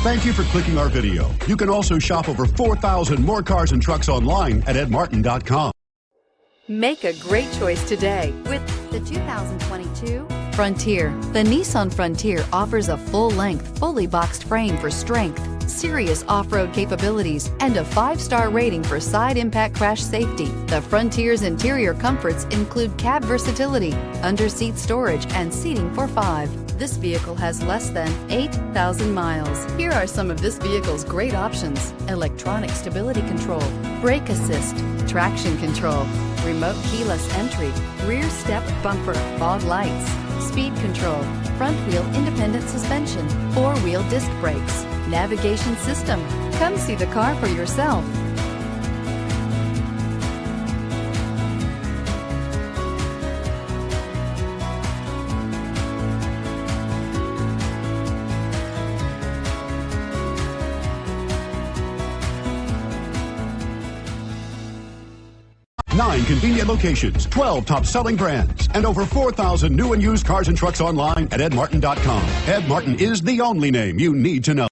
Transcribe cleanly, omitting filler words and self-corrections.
Thank you for clicking our video. You can also shop over 4,000 more cars and trucks online at edmartin.com. Make a great choice today with the 2022 Frontier. The Nissan Frontier offers a full-length, fully boxed frame for strength, serious off-road capabilities, and a 5-star rating for side impact crash safety. The Frontier's interior comforts include cab versatility, under-seat storage, and seating for 5. This vehicle has less than 8,000 miles. Here are some of this vehicle's great options: electronic stability control, brake assist, traction control, remote keyless entry, rear step bumper, fog lights, speed control, front wheel independent suspension, 4-wheel disc brakes, navigation system. Come see the car for yourself. Nine convenient locations, 12 top-selling brands, and over 4,000 new and used cars and trucks online at edmartin.com. Ed Martin is the only name you need to know.